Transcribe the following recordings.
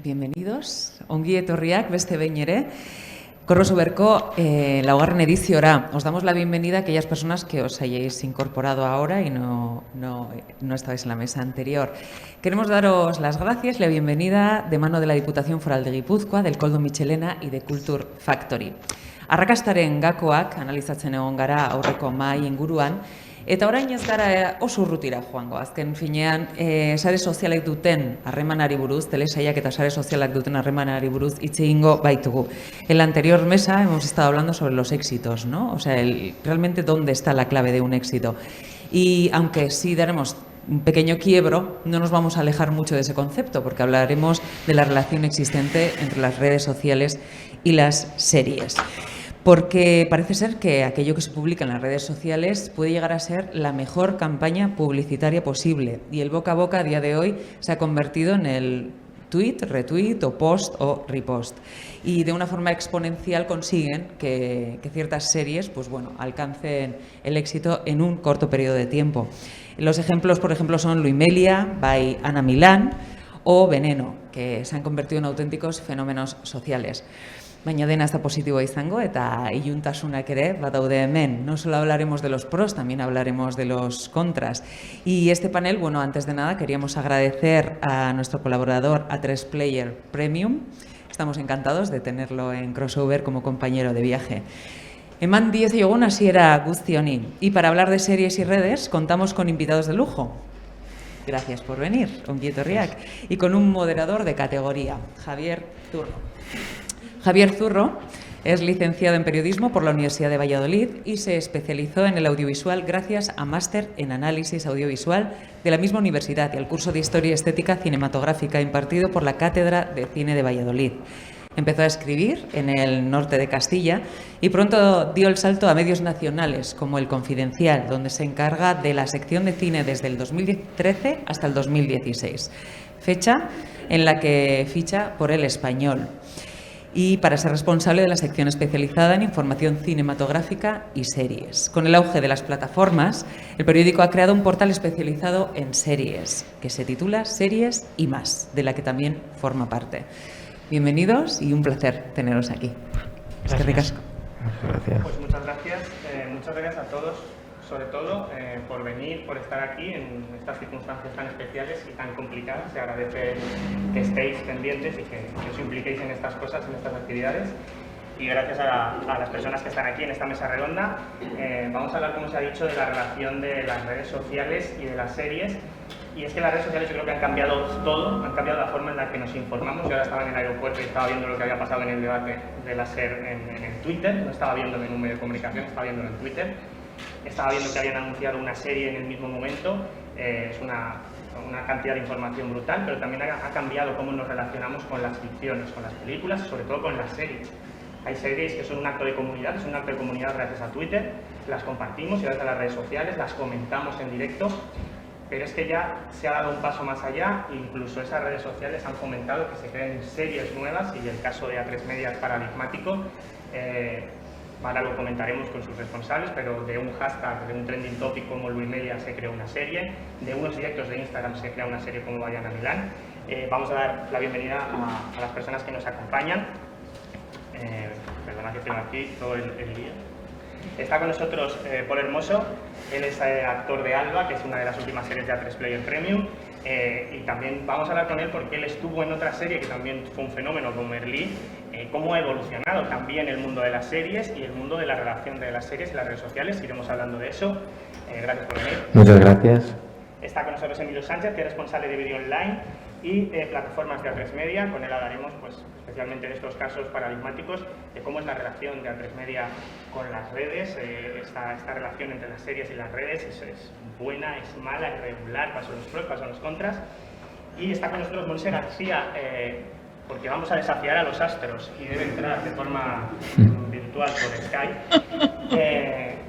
Bienvenidos. Ongi etorriak beste behin ere. Crossoverko laugarren ediziora. Os damos la bienvenida a aquellas personas que os hayáis incorporado ahora y no estabais en la mesa anterior. Queremos daros las gracias y la bienvenida de mano de la Diputación Foral de Guipúzcoa, del Koldo Mitxelena y de Culture Factory. Arrakastaren gakoak analizatzen egon gara aurreko mahai inguruan, eta orain ez gara oso urrutira joango. Azken finean, sare sozialek duten harremanari buruz, telesaiak eta sare sozialak duten harremanari buruz hitz egingo baitugu. En la anterior mesa hemos estado hablando sobre los éxitos, ¿no? O sea, realmente dónde está la clave de un éxito. Y aunque sí daremos un pequeño quiebro, no nos vamos a alejar mucho de ese concepto, porque hablaremos de la relación existente entre las redes sociales y las series. Porque parece ser que aquello que se publica en las redes sociales puede llegar a ser la mejor campaña publicitaria posible. Y el boca a boca a día de hoy se ha convertido en el tweet, retweet o post o repost. Y de una forma exponencial consiguen que ciertas series pues bueno, alcancen el éxito en un corto periodo de tiempo. Los ejemplos, por ejemplo, son Luimelia, by Ana Milán o Veneno, que se han convertido en auténticos fenómenos sociales. Baina dena ez da positiboa izango eta iluntasunak ere badaude hemen. No solo hablaremos de los pros, también hablaremos de los contras. Y este panel, bueno, antes de nada queríamos agradecer a nuestro colaborador A3Player Premium. Estamos encantados de tenerlo en Crossover como compañero de viaje. Eman diezaiogun hasiera guzti honi. Y para hablar de series y redes contamos con invitados de lujo. Gracias por venir, ongi etorriak. Y con un moderador de categoría, Javier Zurro. Javier Zurro es licenciado en Periodismo por la Universidad de Valladolid y se especializó en el audiovisual gracias a máster en Análisis Audiovisual de la misma universidad y al curso de Historia y Estética Cinematográfica impartido por la Cátedra de Cine de Valladolid. Empezó a escribir en el norte de Castilla y pronto dio el salto a medios nacionales como El Confidencial, donde se encarga de la sección de cine desde el 2013 hasta el 2016, fecha en la que ficha por El Español. Y para ser responsable de la sección especializada en información cinematográfica y series. Con el auge de las plataformas, el periódico ha creado un portal especializado en series, que se titula Series y Más, de la que también forma parte. Bienvenidos y un placer teneros aquí. Gracias. Gracias. Pues muchas gracias a todos, sobre todo por venir, por estar aquí en estas circunstancias tan especiales y tan complicadas. Se agradece que estéis pendientes y que os impliquéis en estas cosas, en estas actividades. Y gracias a las personas que están aquí en esta mesa redonda. Vamos a hablar, como se ha dicho, de la relación de las redes sociales y de las series. Y es que las redes sociales yo creo que han cambiado todo, han cambiado la forma en la que nos informamos. Yo ahora estaba en el aeropuerto y estaba viendo lo que había pasado en el debate de la SER en Twitter. No estaba viéndolo en un medio de comunicación, estaba viéndolo en Twitter. Estaba viendo que habían anunciado una serie en el mismo momento. Es una cantidad de información brutal, pero también ha cambiado cómo nos relacionamos con las ficciones, con las películas y sobre todo con las series. Hay series que son un acto de comunidad, es un acto de comunidad gracias a Twitter, las compartimos y gracias a las redes sociales, las comentamos en directo. Pero es que ya se ha dado un paso más allá, incluso esas redes sociales han fomentado que se creen series nuevas y el caso de A3 Media es paradigmático. Ahora lo comentaremos con sus responsables, pero de un hashtag, de un trending topic como Luimelia se creó una serie, de unos directos de Instagram se crea una serie como Ana Milán. Vamos a dar la bienvenida a las personas que nos acompañan. Perdona que tengo aquí todo el día. Está con nosotros Paul Hermoso, él es actor de Alba, que es una de las últimas series de A3 Player Premium, y también vamos a hablar con él porque él estuvo en otra serie que también fue un fenómeno como Merlí, cómo ha evolucionado también el mundo de las series y el mundo de la relación de las series y las redes sociales. Iremos hablando de eso. Gracias por venir. Muchas gracias. Está con nosotros Emilio Sánchez, que es responsable de vídeo online y plataformas de A3 Media. Con él hablaremos, pues, especialmente en estos casos paradigmáticos, de cómo es la relación de A3 Media con las redes. Esta relación entre las series y las redes es buena, es mala, es regular, cuáles son los pros, cuáles son los contras. Y está con nosotros Montse García, porque vamos a desafiar a los astros y debe entrar de forma virtual por Skype.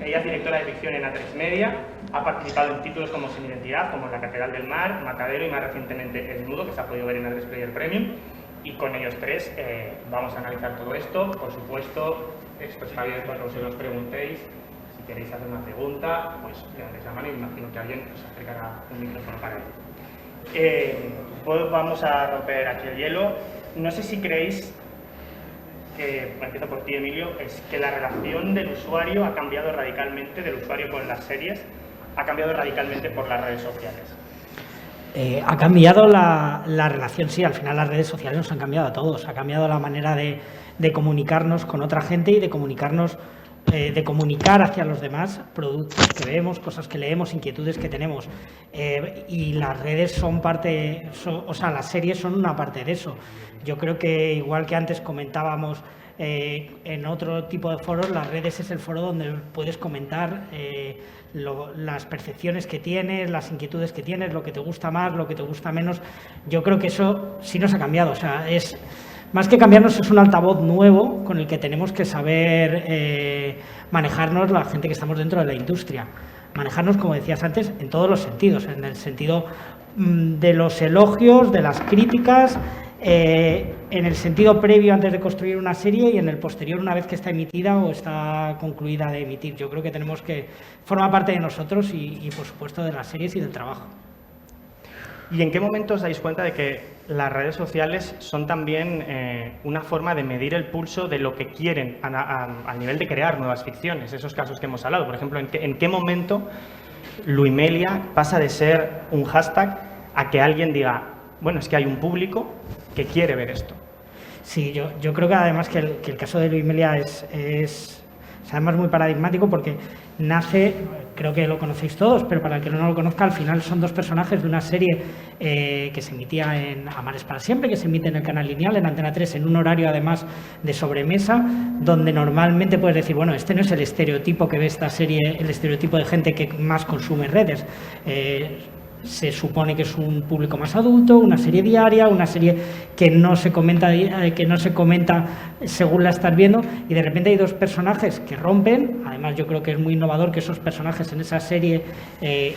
Ella es directora de ficción en A3 Media, ha participado en títulos como Sin Identidad, como La Catedral del Mar, Matadero y más recientemente El Nudo, que se ha podido ver en A3 Player Premium. Y con ellos tres vamos a analizar todo esto. Por supuesto, esto está abierto a que os preguntéis. Si queréis hacer una pregunta, pues levantéis la mano y imagino que alguien os acercará un micrófono para ello. Pues vamos a romper aquí el hielo. no sé si creéis que, empiezo por ti, Emilio, es que la relación del usuario ha cambiado radicalmente, del usuario con las series, ha cambiado radicalmente por las redes sociales. Ha cambiado la relación, sí, al final las redes sociales nos han cambiado a todos, ha cambiado la manera de comunicarnos con otra gente y de comunicarnos, de comunicar hacia los demás productos que vemos, cosas que leemos, inquietudes que tenemos. Y las redes son parte, o sea, las series son una parte de eso. Yo creo que igual que antes comentábamos en otro tipo de foros, las redes es el foro donde puedes comentar las percepciones que tienes, las inquietudes que tienes, lo que te gusta más, lo que te gusta menos. Yo creo que eso sí nos ha cambiado, o sea, es más que cambiarnos, es un altavoz nuevo con el que tenemos que saber manejarnos la gente que estamos dentro de la industria. Manejarnos, como decías antes, en todos los sentidos, en el sentido de los elogios, de las críticas, en el sentido previo antes de construir una serie y en el posterior una vez que está emitida o está concluida de emitir. Yo creo que tenemos que formar parte de nosotros y por supuesto de las series y del trabajo. ¿Y en qué momento os dais cuenta de que las redes sociales son también una forma de medir el pulso de lo que quieren al nivel de crear nuevas ficciones? Esos casos que hemos hablado. Por ejemplo, ¿en qué momento Luimelia pasa de ser un hashtag a que alguien diga, bueno, es que hay un público que quiere ver esto? Sí, yo creo que además que el caso de Luimelia es además muy paradigmático porque nace, creo que lo conocéis todos, pero para el que no lo conozca, al final son dos personajes de una serie que se emitía en Amares para siempre, que se emite en el canal lineal, en Antena 3, en un horario además de sobremesa, donde normalmente puedes decir, bueno, este no es el estereotipo que ve esta serie, el estereotipo de gente que más consume redes. Se supone que es un público más adulto, una serie diaria, una serie que no se comenta según la estás viendo, y de repente hay dos personajes que rompen. Además, yo creo que es muy innovador que esos personajes en esa serie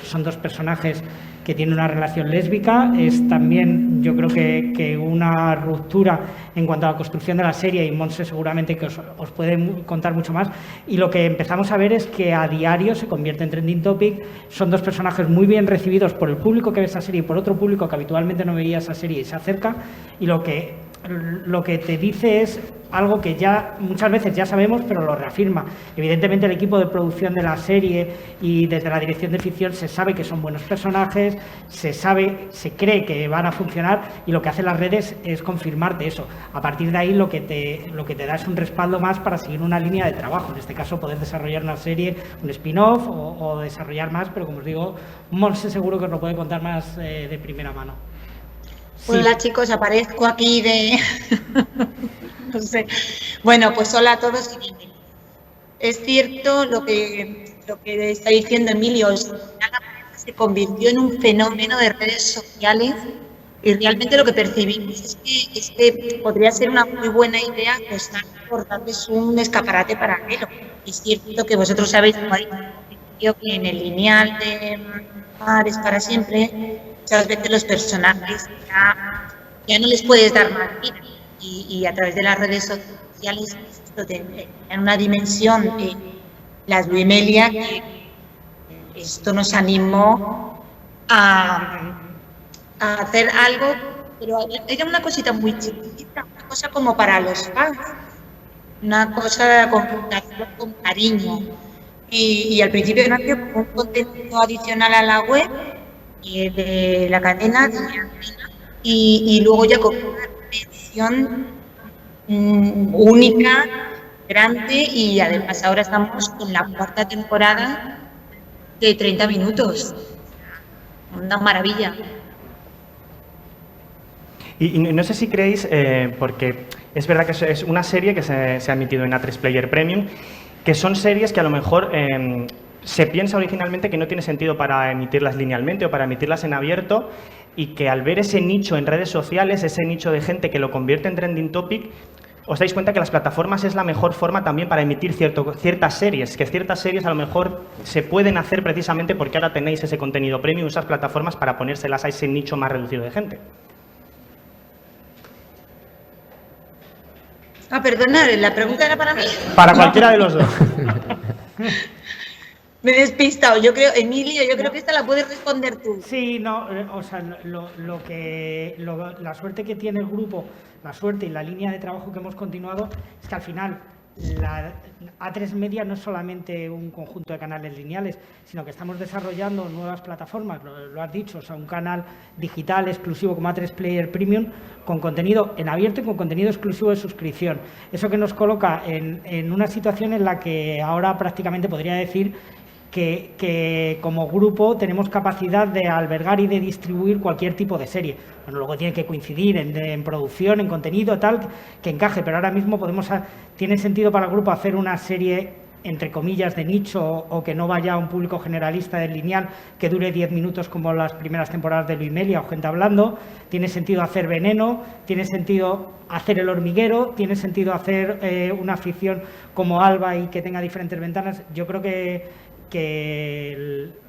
son dos personajes que tienen una relación lésbica. Es también, yo creo que una ruptura en cuanto a la construcción de la serie, y Montse seguramente que os puede contar mucho más. Y lo que empezamos a ver es que a diario se convierte en trending topic. Son dos personajes muy bien recibidos por el público que ve esa serie y por otro público que habitualmente no veía esa serie y se acerca, y lo que te dice es algo que ya muchas veces ya sabemos, pero lo reafirma. Evidentemente el equipo de producción de la serie y desde la dirección de ficción se sabe que son buenos personajes, se cree que van a funcionar, y lo que hacen las redes es confirmarte eso. A partir de ahí lo que te da es un respaldo más para seguir una línea de trabajo, en este caso poder desarrollar una serie, un spin-off o desarrollar más, pero como os digo, Monse seguro que os lo puede contar más de primera mano. Sí. Hola chicos, aparezco aquí de... no sé. Bueno, pues hola a todos y bienvenidos. Es cierto lo que está diciendo Emilio, se convirtió en un fenómeno de redes sociales, y realmente lo que percibimos es que podría ser una muy buena idea apostar por darles un escaparate paralelo. Es cierto que vosotros sabéis que en el lineal de Amares para siempre, muchas veces los personajes ya no les puedes dar más vida, y a través de las redes sociales en una dimensión las Luimelia, que esto nos animó a hacer algo, pero era una cosita muy chiquita, una cosa como para los fans, una cosa con cariño, y al principio nació como un contenido adicional a la web de la cadena, y luego ya con una dimensión única, grande, y además ahora estamos con la cuarta temporada de 30 minutos. Una maravilla. Y no sé si creéis, porque es verdad que es una serie que se ha emitido en A3 Player Premium, que son series que a lo mejor se piensa originalmente que no tiene sentido para emitirlas linealmente o para emitirlas en abierto, y que al ver ese nicho en redes sociales, ese nicho de gente que lo convierte en trending topic, os dais cuenta que las plataformas es la mejor forma también para emitir ciertas series, que ciertas series a lo mejor se pueden hacer precisamente porque ahora tenéis ese contenido premium, esas plataformas, para ponérselas a ese nicho más reducido de gente. Perdonad, ¿la pregunta era para mí? Para cualquiera de los dos. Me he despistado. Yo creo, Emilio, yo creo que esta la puedes responder tú. Sí, no, o sea, la suerte que tiene el grupo, la suerte y la línea de trabajo que hemos continuado es que al final la A3 Media no es solamente un conjunto de canales lineales, sino que estamos desarrollando nuevas plataformas, lo has dicho, o sea, un canal digital exclusivo como A3 Player Premium con contenido en abierto y con contenido exclusivo de suscripción. Eso que nos coloca en una situación en la que ahora prácticamente podría decir que como grupo tenemos capacidad de albergar y de distribuir cualquier tipo de serie. Bueno, luego tiene que coincidir en producción, en contenido, tal, que encaje, pero ahora mismo tiene sentido para el grupo hacer una serie, entre comillas, de nicho o que no vaya a un público generalista del lineal, que dure 10 minutos como las primeras temporadas de Luis Melia o Gente Hablando. Tiene sentido hacer Veneno, tiene sentido hacer El Hormiguero, tiene sentido hacer una ficción como Alba y que tenga diferentes ventanas. Yo creo que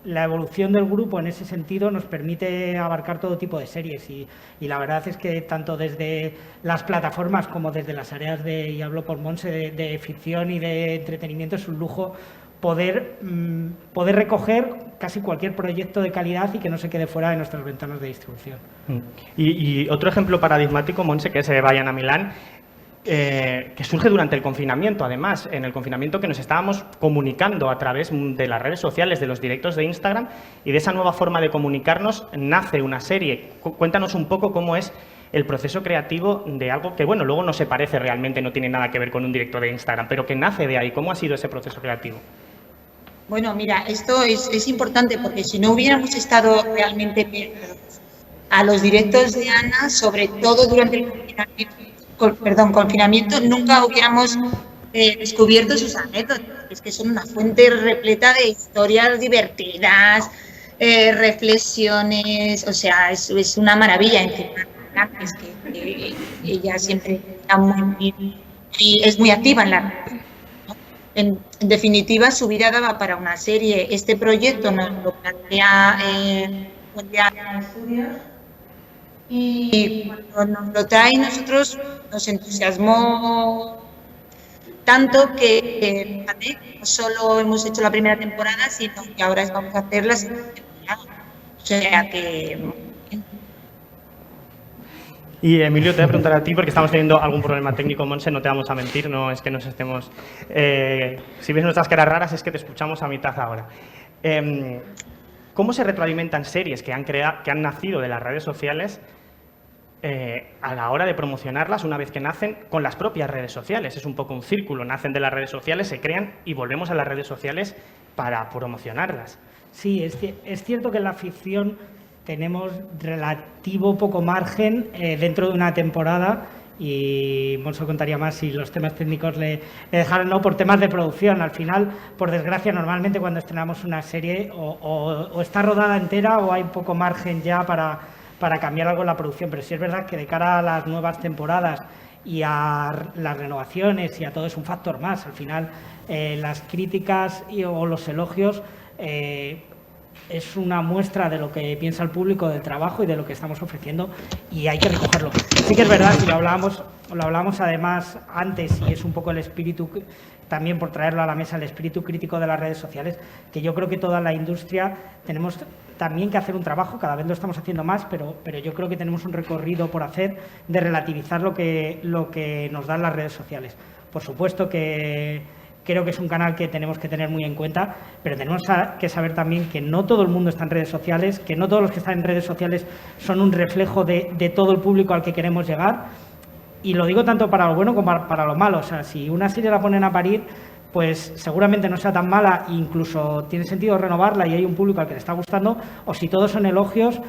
la evolución del grupo en ese sentido nos permite abarcar todo tipo de series y la verdad es que tanto desde las plataformas como desde las áreas y hablo por Monse, de ficción y de entretenimiento, es un lujo poder recoger casi cualquier proyecto de calidad y que no se quede fuera de nuestras ventanas de distribución. Y otro ejemplo paradigmático, Monse, que se vayan a Milán, que surge durante el confinamiento, además, en el confinamiento que nos estábamos comunicando a través de las redes sociales, de los directos de Instagram, y de esa nueva forma de comunicarnos nace una serie. Cuéntanos un poco cómo es el proceso creativo de algo que, bueno, luego no se parece realmente, no tiene nada que ver con un directo de Instagram, pero que nace de ahí. ¿Cómo ha sido ese proceso creativo? Bueno, mira, esto es importante porque si no hubiéramos estado realmente pegados a los directos de Ana, sobre todo durante el confinamiento, nunca hubiéramos descubierto sus anécdotas. Es que son una fuente repleta de historias divertidas, reflexiones, o sea, es una maravilla. Es que ella siempre está es muy activa en la red. En definitiva, su vida daba para una serie. Este proyecto nos lo plantea Estudios. Y cuando nos lo trae, nosotros nos entusiasmó tanto que no solo hemos hecho la primera temporada, sino que ahora vamos a hacer la segunda temporada. O sea que... Y Emilio, te voy a preguntar a ti, porque estamos teniendo algún problema técnico, Monse, no te vamos a mentir, no es que nos estemos... si ves nuestras caras raras es que te escuchamos a mitad ahora. ¿Cómo se retroalimentan series que han nacido de las redes sociales a la hora de promocionarlas una vez que nacen con las propias redes sociales? Es un poco un círculo, nacen de las redes sociales, se crean y volvemos a las redes sociales para promocionarlas. Sí, es cierto que en la ficción tenemos relativo poco margen dentro de una temporada y Monso contaría más si los temas técnicos le dejaron, no, por temas de producción. Al final, por desgracia, normalmente cuando estrenamos una serie o está rodada entera o hay poco margen ya para cambiar algo en la producción, pero sí es verdad que de cara a las nuevas temporadas y a las renovaciones y a todo es un factor más. Al final, las críticas o los elogios es una muestra de lo que piensa el público del trabajo y de lo que estamos ofreciendo y hay que recogerlo. Sí que es verdad, y lo hablábamos además antes, y es un poco el espíritu, también por traerlo a la mesa, el espíritu crítico de las redes sociales, que yo creo que toda la industria tenemos también que hacer un trabajo, cada vez lo estamos haciendo más, pero yo creo que tenemos un recorrido por hacer de relativizar lo que nos dan las redes sociales. Por supuesto que creo que es un canal que tenemos que tener muy en cuenta, pero tenemos que saber también que no todo el mundo está en redes sociales, que no todos los que están en redes sociales son un reflejo de todo el público al que queremos llegar. Y lo digo tanto para lo bueno como para lo malo. O sea, si una serie la ponen a parir, pues seguramente no sea tan mala, incluso tiene sentido renovarla y hay un público al que le está gustando, o si todos son elogios,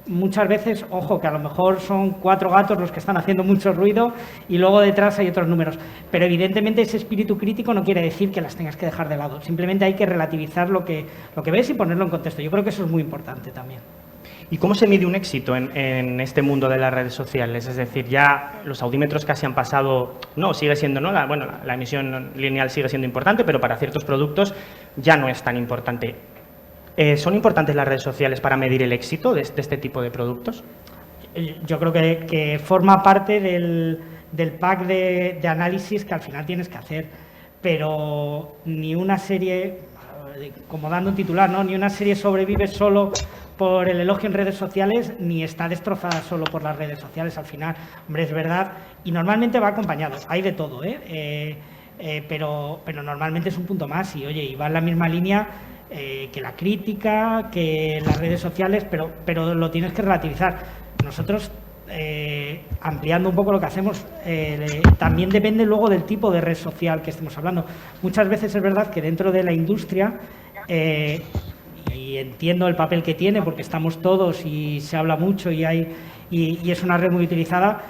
muchas veces, ojo, que a lo mejor son 4 gatos los que están haciendo mucho ruido y luego detrás hay otros números. Pero evidentemente ese espíritu crítico no quiere decir que las tengas que dejar de lado. Simplemente hay que relativizar lo que ves y ponerlo en contexto. Yo creo que eso es muy importante también. ¿Y cómo se mide un éxito en este mundo de las redes sociales? Es decir, ya los audímetros casi han pasado... No, sigue siendo, ¿no? La emisión lineal sigue siendo importante, pero para ciertos productos ya no es tan importante. ¿Son importantes las redes sociales para medir el éxito de este tipo de productos? Yo creo que forma parte del pack de análisis que al final tienes que hacer, pero ni una serie, como dando un titular, ¿no? Ni una serie sobrevive solo por el elogio en redes sociales, ni está destrozada solo por las redes sociales. Al final, hombre, es verdad, y normalmente va acompañado, hay de todo, pero normalmente es un punto más y, oye, y va en la misma línea que la crítica, que las redes sociales, pero lo tienes que relativizar. Nosotros, ampliando un poco lo que hacemos, también depende luego del tipo de red social que estemos hablando. Muchas veces es verdad que dentro de la industria, y entiendo el papel que tiene porque estamos todos y se habla mucho y es una red muy utilizada,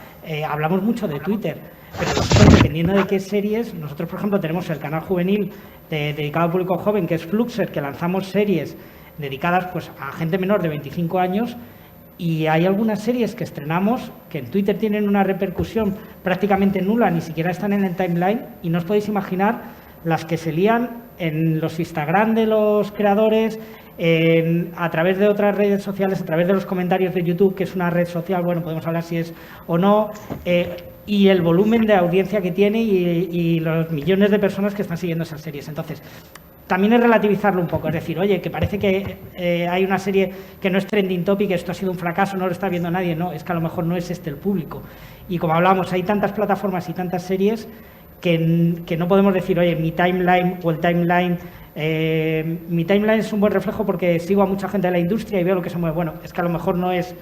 hablamos mucho de Twitter, pero nosotros, dependiendo de qué series, nosotros por ejemplo tenemos el canal juvenil dedicado al público joven, que es Fluxer, que lanzamos series dedicadas pues a gente menor de 25 años. Y hay algunas series que estrenamos que en Twitter tienen una repercusión prácticamente nula, ni siquiera están en el timeline, y no os podéis imaginar las que se lían en los Instagram de los creadores, a través de otras redes sociales, a través de los comentarios de YouTube, que es una red social, bueno, podemos hablar si es o no, y el volumen de audiencia que tiene y los millones de personas que están siguiendo esas series. Entonces, también es relativizarlo un poco, es decir, oye, que parece que hay una serie que no es trending topic, esto ha sido un fracaso, no lo está viendo nadie. No, es que a lo mejor no es el público. Y como hablábamos, hay tantas plataformas y tantas series que no podemos decir, oye, mi timeline o el timeline. Mi timeline es un buen reflejo porque sigo a mucha gente de la industria y veo lo que se mueve. Bueno, es que a lo mejor no es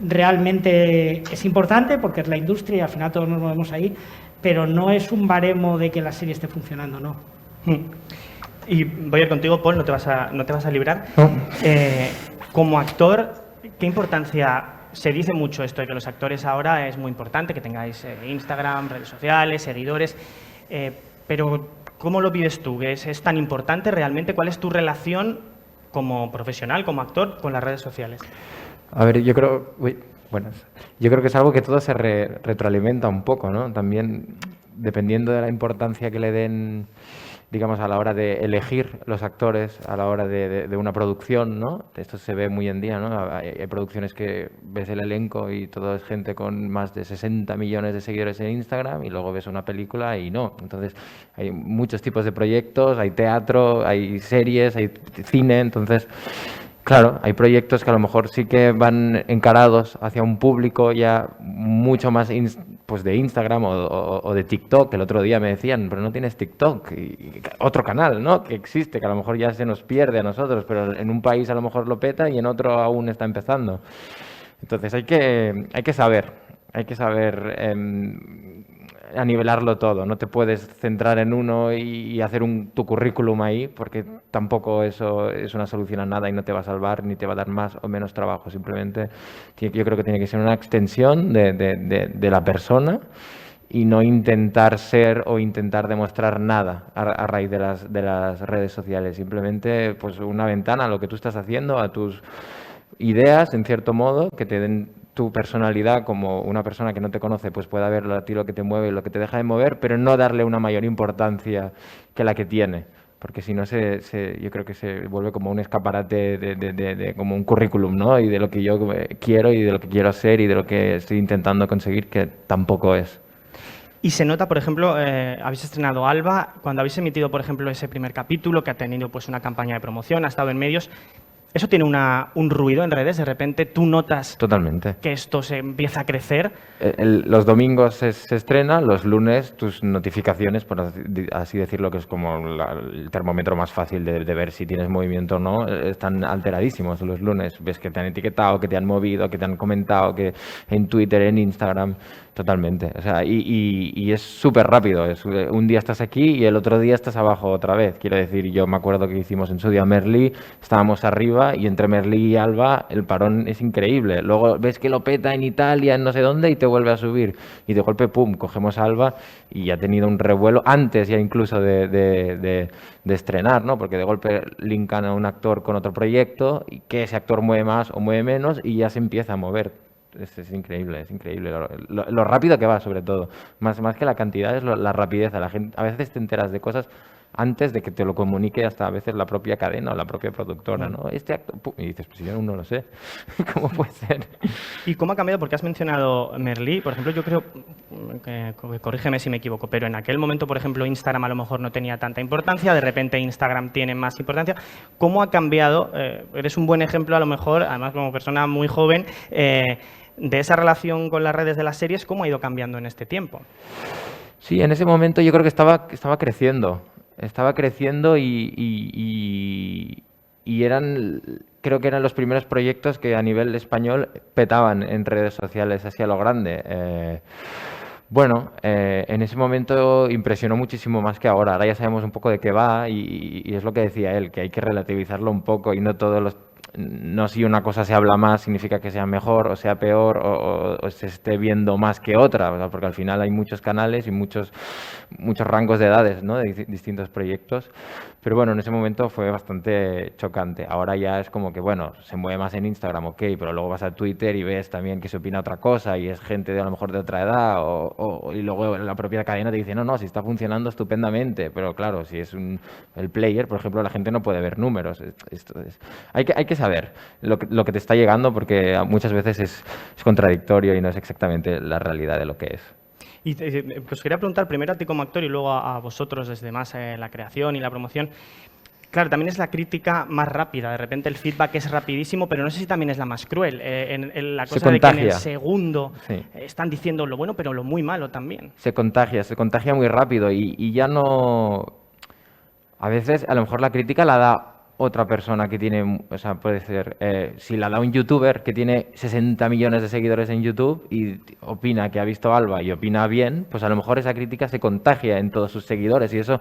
realmente, es importante porque es la industria y al final todos nos movemos ahí, pero no es un baremo de que la serie esté funcionando, ¿no? Y voy a ir contigo, Paul, no te vas a librar. No. Como actor, ¿qué importancia? Se dice mucho esto de que los actores ahora es muy importante, que tengáis Instagram, redes sociales, seguidores, pero ¿cómo lo vives tú? ¿Es tan importante realmente? ¿Cuál es tu relación como profesional, como actor, con las redes sociales? A ver, yo creo que es algo que todo se retroalimenta un poco, ¿no? También dependiendo de la importancia que le den, digamos, a la hora de elegir los actores, a la hora de una producción, ¿no? Esto se ve muy en día, ¿no? Hay producciones que ves el elenco y todo es gente con más de 60 millones de seguidores en Instagram y luego ves una película y no. Entonces, hay muchos tipos de proyectos, hay teatro, hay series, hay cine, entonces... Claro, hay proyectos que a lo mejor sí que van encarados hacia un público ya mucho más pues de Instagram o de TikTok. El otro día me decían, pero no tienes TikTok. Y otro canal, ¿no? Que existe, que a lo mejor ya se nos pierde a nosotros, pero en un país a lo mejor lo peta y en otro aún está empezando. Entonces hay que saber a nivelarlo todo. No te puedes centrar en uno y hacer tu currículum ahí, porque tampoco eso es una solución a nada y no te va a salvar ni te va a dar más o menos trabajo. Simplemente yo creo que tiene que ser una extensión de la persona y no intentar ser o intentar demostrar nada a raíz de las redes sociales. Simplemente pues una ventana a lo que tú estás haciendo, a tus ideas, en cierto modo, que te den tu personalidad como una persona que no te conoce, pues pueda ver a ti lo que te mueve y lo que te deja de mover, pero no darle una mayor importancia que la que tiene, porque si no yo creo que se vuelve como un escaparate como un currículum, ¿no? Y de lo que yo quiero y de lo que quiero ser y de lo que estoy intentando conseguir, que tampoco es. Y se nota, por ejemplo, habéis estrenado Alba, cuando habéis emitido, por ejemplo, ese primer capítulo que ha tenido pues una campaña de promoción, ha estado en medios. ¿Eso tiene un ruido en redes? ¿De repente tú notas Totalmente que esto se empieza a crecer? Los domingos se estrena, los lunes tus notificaciones, por así decirlo, que es como el termómetro más fácil de ver si tienes movimiento o no, están alteradísimos los lunes. Ves que te han etiquetado, que te han movido, que te han comentado, que en Twitter, en Instagram, totalmente. O sea, y es súper rápido. Un día estás aquí y el otro día estás abajo otra vez. Quiero decir, yo me acuerdo que hicimos en su día Merlí, estábamos arriba y entre Merlí y Alba el parón es increíble. Luego ves que lo peta en Italia, en no sé dónde, y te vuelve a subir. Y de golpe, pum, cogemos Alba y ha tenido un revuelo antes ya incluso de estrenar, ¿no? Porque de golpe linkan a un actor con otro proyecto y que ese actor mueve más o mueve menos y ya se empieza a mover. Es increíble lo rápido que va, sobre todo. Más que la cantidad es la rapidez. La gente, a veces te enteras de cosas antes de que te lo comunique hasta a veces la propia cadena o la propia productora, ¿no? Este acto, ¡pum! Y dices, pues yo aún no lo sé, ¿cómo puede ser? ¿Y cómo ha cambiado? Porque has mencionado Merlí, por ejemplo, yo creo, corrígeme si me equivoco, pero en aquel momento, por ejemplo, Instagram a lo mejor no tenía tanta importancia, de repente Instagram tiene más importancia. ¿Cómo ha cambiado? Eres un buen ejemplo, a lo mejor, además como persona muy joven, de esa relación con las redes de las series, ¿cómo ha ido cambiando en este tiempo? Sí, en ese momento yo creo que estaba creciendo. Estaba creciendo y creo que eran los primeros proyectos que a nivel español petaban en redes sociales así a lo grande. En ese momento impresionó muchísimo más que ahora. Ahora ya sabemos un poco de qué va y es lo que decía él, que hay que relativizarlo un poco y no si una cosa se habla más significa que sea mejor o sea peor o se esté viendo más que otra, ¿verdad? Porque al final hay muchos canales y muchos rangos de edades, ¿no? De distintos proyectos. Pero bueno, en ese momento fue bastante chocante. Ahora ya es como que, bueno, se mueve más en Instagram, ok, pero luego vas a Twitter y ves también que se opina otra cosa y es gente a lo mejor de otra edad y luego la propia cadena te dice, no, si está funcionando estupendamente. Pero claro, si es el player, por ejemplo, la gente no puede ver números. Hay que saber lo que te está llegando porque muchas veces es contradictorio y no es exactamente la realidad de lo que es. Y pues quería preguntar primero a ti como actor y luego a vosotros desde más la creación y la promoción. Claro, también es la crítica más rápida. De repente el feedback es rapidísimo, pero no sé si también es la más cruel. En la cosa de que en el segundo están diciendo lo bueno, pero lo muy malo también. Se contagia muy rápido y ya no... A veces, a lo mejor la crítica la da otra persona que tiene, o sea, puede ser, si la da un youtuber que tiene 60 millones de seguidores en YouTube y opina que ha visto Alba y opina bien, pues a lo mejor esa crítica se contagia en todos sus seguidores y eso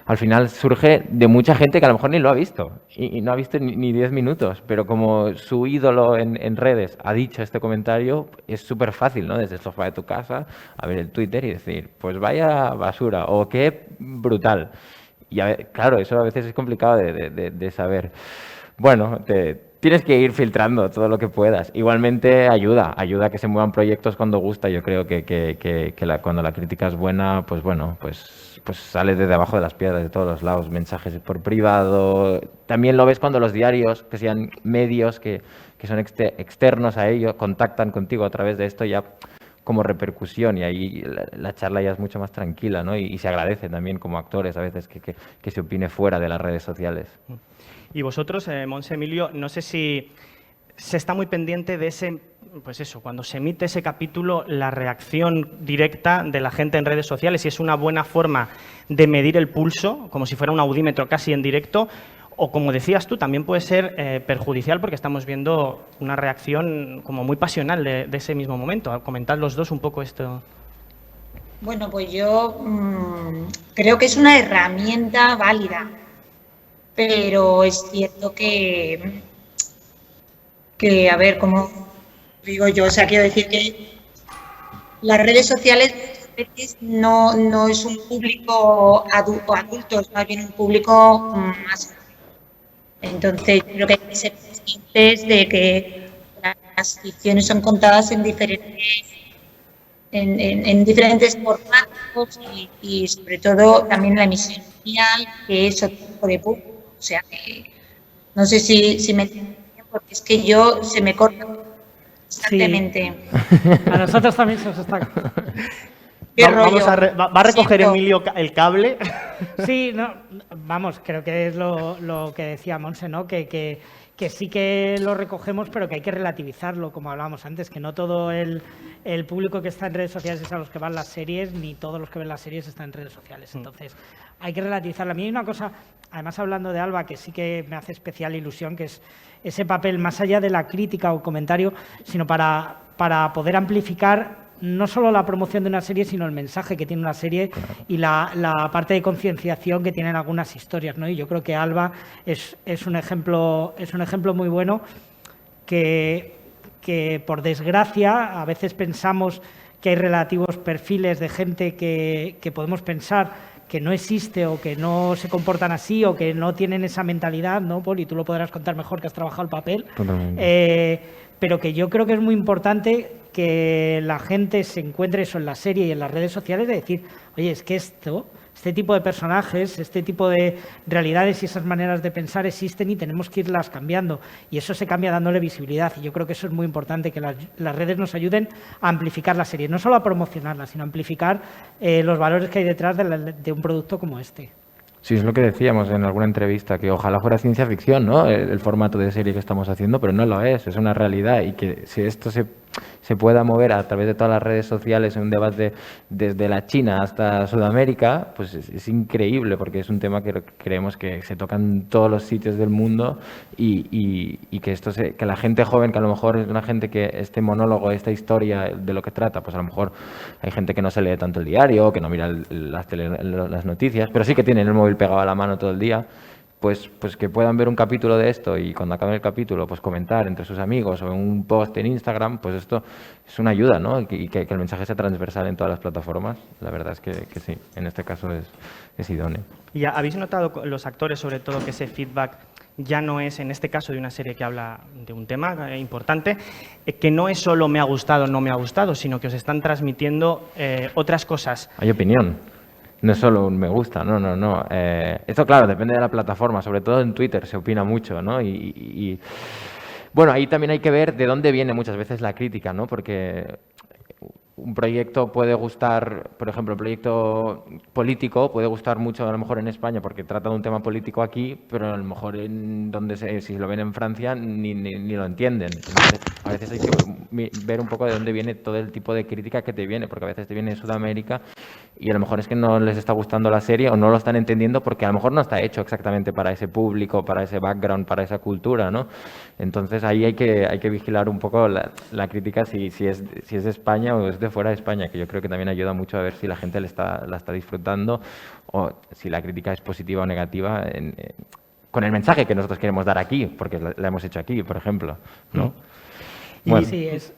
al final surge de mucha gente que a lo mejor ni lo ha visto y no ha visto ni 10 minutos, pero como su ídolo en redes ha dicho este comentario, es súper fácil, ¿no? Desde el sofá de tu casa a ver el Twitter y decir, pues vaya basura o qué brutal. Y claro, eso a veces es complicado de saber. Bueno, tienes que ir filtrando todo lo que puedas. Igualmente ayuda a que se muevan proyectos cuando gusta. Yo creo que cuando la crítica es buena, pues bueno, pues sale de debajo de las piedras de todos los lados. Mensajes por privado. También lo ves cuando los diarios, que sean medios que son externos a ello, contactan contigo a través de esto ya como repercusión y ahí la charla ya es mucho más tranquila, ¿no? Y se agradece también como actores a veces que se opine fuera de las redes sociales. Y vosotros, Montse, Emilio, no sé si se está muy pendiente de ese, pues eso, cuando se emite ese capítulo, la reacción directa de la gente en redes sociales, si es una buena forma de medir el pulso, como si fuera un audímetro casi en directo, o como decías tú, también puede ser perjudicial porque estamos viendo una reacción como muy pasional de ese mismo momento. Comentad los dos un poco esto. Bueno, pues yo creo que es una herramienta válida, pero es cierto que a ver, como digo yo, o sea, quiero decir que las redes sociales muchas veces no es un público adulto, es más bien un público más. Entonces, creo que hay que ser conscientes de que las ficciones son contadas en diferentes formatos y sobre todo también la emisión social, que es otro tipo de público. O sea, que no sé si me entienden, porque es que se me corta constantemente. Sí. A nosotros también se nos está... ¿Va a recoger Emilio el cable? Sí, no, vamos, creo que es lo que decía Montse, ¿no? Que sí que lo recogemos, pero que hay que relativizarlo, como hablábamos antes, que no todo el público que está en redes sociales es a los que van las series, ni todos los que ven las series están en redes sociales. Entonces, hay que relativizarlo. A mí hay una cosa, además hablando de Alba, que sí que me hace especial ilusión, que es ese papel, más allá de la crítica o comentario, sino para poder amplificar no solo la promoción de una serie, sino el mensaje que tiene una serie y la parte de concienciación que tienen algunas historias, ¿no? Y yo creo que Alba es un ejemplo muy bueno que por desgracia a veces pensamos que hay relativos perfiles de gente que podemos pensar que no existe o que no se comportan así o que no tienen esa mentalidad, ¿no, Poli? Tú lo podrás contar mejor, que has trabajado el papel. Pero que yo creo que es muy importante que la gente se encuentre eso en la serie y en las redes sociales, de decir, oye, es que esto este tipo de personajes, este tipo de realidades y esas maneras de pensar existen y tenemos que irlas cambiando. Y eso se cambia dándole visibilidad. Y yo creo que eso es muy importante, que las redes nos ayuden a amplificar la serie, no solo a promocionarla, sino a amplificar los valores que hay detrás de un producto como este. Sí, es lo que decíamos en alguna entrevista, que ojalá fuera ciencia ficción, ¿no? El formato de serie que estamos haciendo, pero no lo es una realidad. Y que si esto se pueda mover a través de todas las redes sociales en un debate desde la China hasta Sudamérica, pues es increíble, porque es un tema que creemos que se toca en todos los sitios del mundo y que que la gente joven, que a lo mejor es una gente que este monólogo, esta historia de lo que trata, pues a lo mejor hay gente que no se lee tanto el diario, que no mira las noticias, pero sí que tienen el móvil pegado a la mano todo el día. Pues que puedan ver un capítulo de esto y cuando acabe el capítulo pues comentar entre sus amigos o en un post en Instagram, pues esto es una ayuda, ¿no? Y que el mensaje sea transversal en todas las plataformas. La verdad es que sí, en este caso es idóneo. ¿Y habéis notado los actores, sobre todo, que ese feedback ya no es, en este caso de una serie que habla de un tema importante, que no es solo me ha gustado o no me ha gustado, sino que os están transmitiendo otras cosas? Hay opinión. No es solo un me gusta, no. Esto, claro, depende de la plataforma. Sobre todo en Twitter se opina mucho, ¿no? Y bueno, ahí también hay que ver de dónde viene muchas veces la crítica, ¿no? Porque un proyecto puede gustar, por ejemplo, un proyecto político puede gustar mucho a lo mejor en España porque trata de un tema político aquí, pero a lo mejor si lo ven en Francia ni lo entienden. Entonces, a veces hay que ver un poco de dónde viene todo el tipo de crítica que te viene, porque a veces te viene de Sudamérica y a lo mejor es que no les está gustando la serie o no lo están entendiendo porque a lo mejor no está hecho exactamente para ese público, para ese background, para esa cultura, ¿no? Entonces ahí hay que vigilar un poco la crítica si es de España o es de fuera de España, que yo creo que también ayuda mucho a ver si la gente la está disfrutando o si la crítica es positiva o negativa con el mensaje que nosotros queremos dar aquí, porque la hemos hecho aquí, por ejemplo, ¿no? Bueno. Sí, es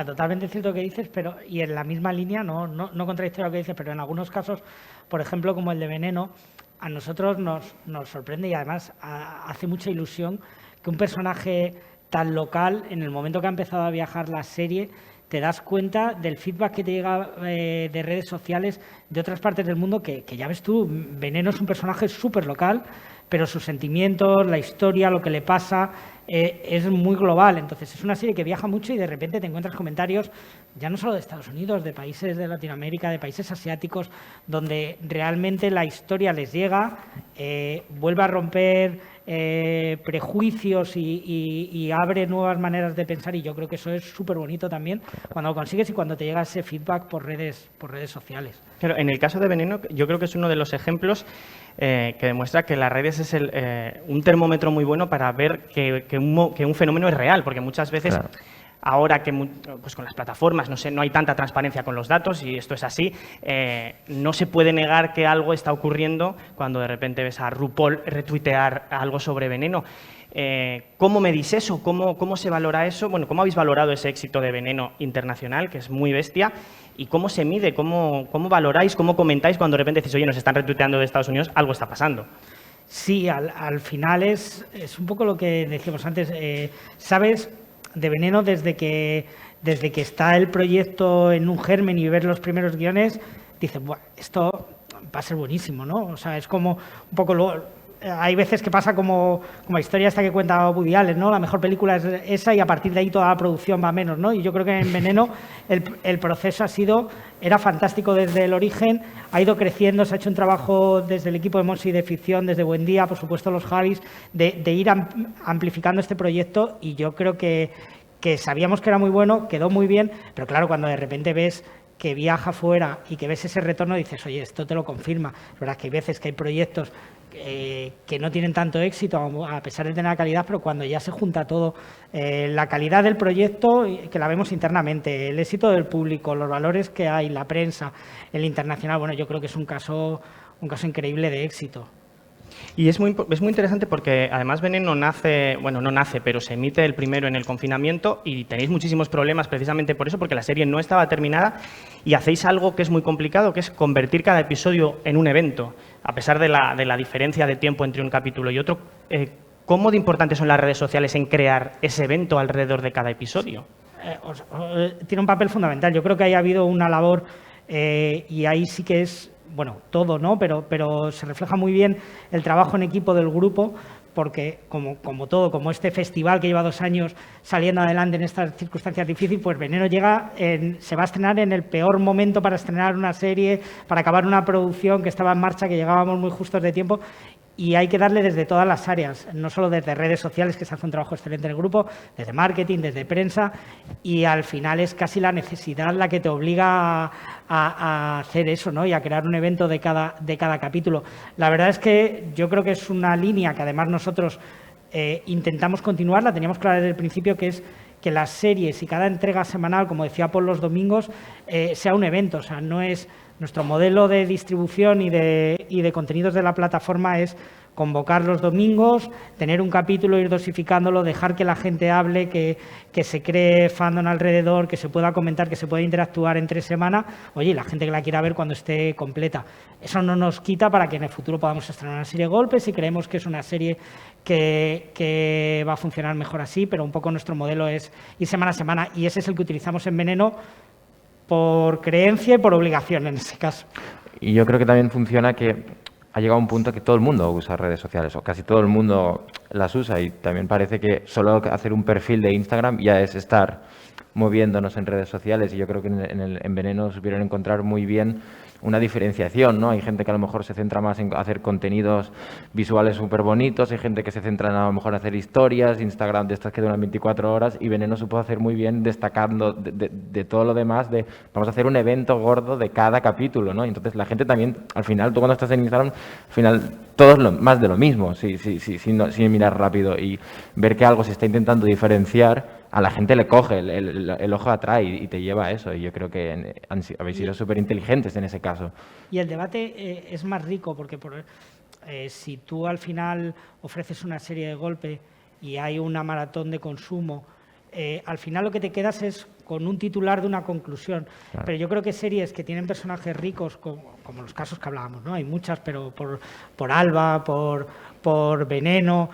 totalmente cierto lo que dices, pero y en la misma línea, no contradictorio lo que dices, pero en algunos casos, por ejemplo, como el de Veneno, a nosotros nos sorprende y además hace mucha ilusión que un personaje tan local, en el momento que ha empezado a viajar la serie, te das cuenta del feedback que te llega de redes sociales de otras partes del mundo, que ya ves tú, Veneno es un personaje súper local, pero sus sentimientos, la historia, lo que le pasa, es muy global. Entonces es una serie que viaja mucho y de repente te encuentras comentarios ya no solo de Estados Unidos, de países de Latinoamérica, de países asiáticos, donde realmente la historia les llega, vuelve a romper prejuicios y abre nuevas maneras de pensar, y yo creo que eso es súper bonito también cuando lo consigues y cuando te llega ese feedback por redes sociales. Claro, en el caso de Veneno, yo creo que es uno de los ejemplos que demuestra que las redes es un termómetro muy bueno para ver que un fenómeno es real, porque muchas veces... Claro. Ahora que pues con las plataformas no hay tanta transparencia con los datos y esto es así, no se puede negar que algo está ocurriendo cuando de repente ves a RuPaul retuitear algo sobre Veneno. ¿Cómo medís eso? ¿Cómo se valora eso? Bueno, ¿cómo habéis valorado ese éxito de Veneno internacional, que es muy bestia? ¿Y cómo se mide? ¿Cómo valoráis? ¿Cómo comentáis cuando de repente decís, oye, nos están retuiteando de Estados Unidos, algo está pasando? Sí, al final es un poco lo que decíamos antes. ¿Sabes? De Veneno, desde que está el proyecto en un germen y ver los primeros guiones, dices, bueno, esto va a ser buenísimo, ¿no? O sea, es como un poco hay veces que pasa como la historia esta que cuenta Woody Allen, ¿no? La mejor película es esa y a partir de ahí toda la producción va menos, ¿no? Y yo creo que en Veneno el proceso era fantástico desde el origen, ha ido creciendo, se ha hecho un trabajo desde el equipo de Monsi de ficción, desde Buendía, por supuesto los Javis, de ir amplificando este proyecto, y yo creo que sabíamos que era muy bueno, quedó muy bien, pero claro, cuando de repente ves que viaja fuera y que ves ese retorno, dices, oye, esto te lo confirma. La verdad es que hay veces que hay proyectos que no tienen tanto éxito, a pesar de tener la calidad, pero cuando ya se junta todo, la calidad del proyecto, que la vemos internamente, el éxito del público, los valores que hay, la prensa, el internacional, bueno, yo creo que es un caso increíble de éxito. Y es muy interesante porque además Veneno no nace, pero se emite el primero en el confinamiento y tenéis muchísimos problemas precisamente por eso, porque la serie no estaba terminada y hacéis algo que es muy complicado, que es convertir cada episodio en un evento, a pesar de la diferencia de tiempo entre un capítulo y otro. ¿Cómo de importantes son las redes sociales en crear ese evento alrededor de cada episodio? Tiene un papel fundamental. Yo creo que ahí ha habido una labor y ahí sí que es bueno, todo, ¿no? Pero se refleja muy bien el trabajo en equipo del grupo, porque como todo, como este festival que lleva 2 años saliendo adelante en estas circunstancias difíciles, pues Veneno se va a estrenar en el peor momento para estrenar una serie, para acabar una producción que estaba en marcha, que llegábamos muy justos de tiempo, y hay que darle desde todas las áreas, no solo desde redes sociales, que se hace un trabajo excelente en el grupo, desde marketing, desde prensa, y al final es casi la necesidad la que te obliga a hacer eso, ¿no? Y a crear un evento de cada capítulo. La verdad es que yo creo que es una línea que además nosotros intentamos continuar, la teníamos clara desde el principio, que es que las series y cada entrega semanal, como decía Paul, los domingos, sea un evento. O sea, no es nuestro modelo de distribución y de contenidos de la plataforma es convocar los domingos, tener un capítulo, ir dosificándolo, dejar que la gente hable, que se cree fandom alrededor, que se pueda comentar, que se pueda interactuar entre semana. Oye, y la gente que la quiera ver cuando esté completa. Eso no nos quita para que en el futuro podamos estrenar una serie de golpes y creemos que es una serie que va a funcionar mejor así, pero un poco nuestro modelo es ir semana a semana, y ese es el que utilizamos en Veneno por creencia y por obligación en ese caso. Y yo creo que también funciona que ha llegado un punto que todo el mundo usa redes sociales, o casi todo el mundo las usa, y también parece que solo hacer un perfil de Instagram ya es estar moviéndonos en redes sociales, y yo creo que en Veneno supieron encontrar muy bien una diferenciación, ¿no? Hay gente que a lo mejor se centra más en hacer contenidos visuales súper bonitos, hay gente que se centra en a lo mejor hacer historias, Instagram de estas que duran 24 horas, y Veneno supo hacer muy bien destacando de todo lo demás, vamos a hacer un evento gordo de cada capítulo, ¿no? Y entonces la gente también, al final, tú cuando estás en Instagram, al final todo es más de lo mismo, sin mirar rápido, y ver que algo se está intentando diferenciar, a la gente le coge, el ojo atrae y te lleva a eso. Y yo creo que habéis sido súper inteligentes en ese caso. Y el debate es más rico porque si tú al final ofreces una serie de golpe y hay una maratón de consumo, al final lo que te quedas es con un titular de una conclusión. Claro. Pero yo creo que series que tienen personajes ricos, como los casos que hablábamos, ¿no? Hay muchas, pero por Alba, por Veneno,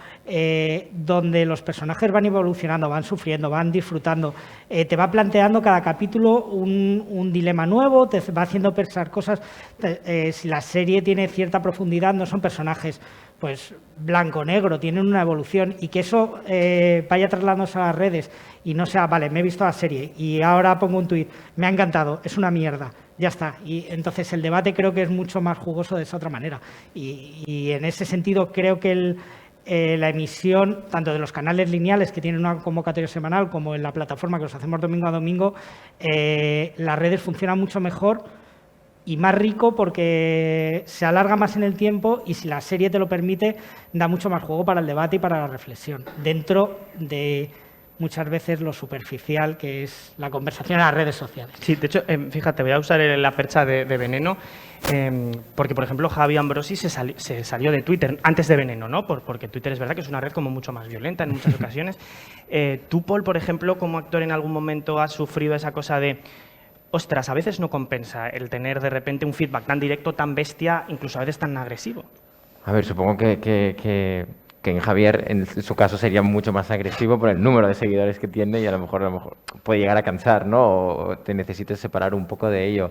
donde los personajes van evolucionando, van sufriendo, van disfrutando, te va planteando cada capítulo un dilema nuevo, te va haciendo pensar cosas. Si la serie tiene cierta profundidad, no son personajes pues blanco-negro, tienen una evolución, y que eso vaya trasladándose a las redes y no sea, vale, me he visto la serie y ahora pongo un tuit, me ha encantado, es una mierda, ya está. Y entonces el debate creo que es mucho más jugoso de esa otra manera. Y en ese sentido creo que la emisión, tanto de los canales lineales que tienen una convocatoria semanal como en la plataforma que los hacemos domingo a domingo, las redes funcionan mucho mejor y más rico porque se alarga más en el tiempo, y si la serie te lo permite, da mucho más juego para el debate y para la reflexión, dentro de muchas veces lo superficial que es la conversación en las redes sociales. Sí, de hecho, fíjate, voy a usar la percha de Veneno, porque, por ejemplo, Javi Ambrosi se salió de Twitter antes de Veneno, ¿no? Porque Twitter es verdad que es una red como mucho más violenta en muchas ocasiones. Tú, Paul, por ejemplo, como actor, en algún momento has sufrido esa cosa de ostras, a veces no compensa el tener de repente un feedback tan directo, tan bestia, incluso a veces tan agresivo. A ver, supongo que en Javier, en su caso, sería mucho más agresivo por el número de seguidores que tiene, y a lo mejor puede llegar a cansar, ¿no? O te necesites separar un poco de ello.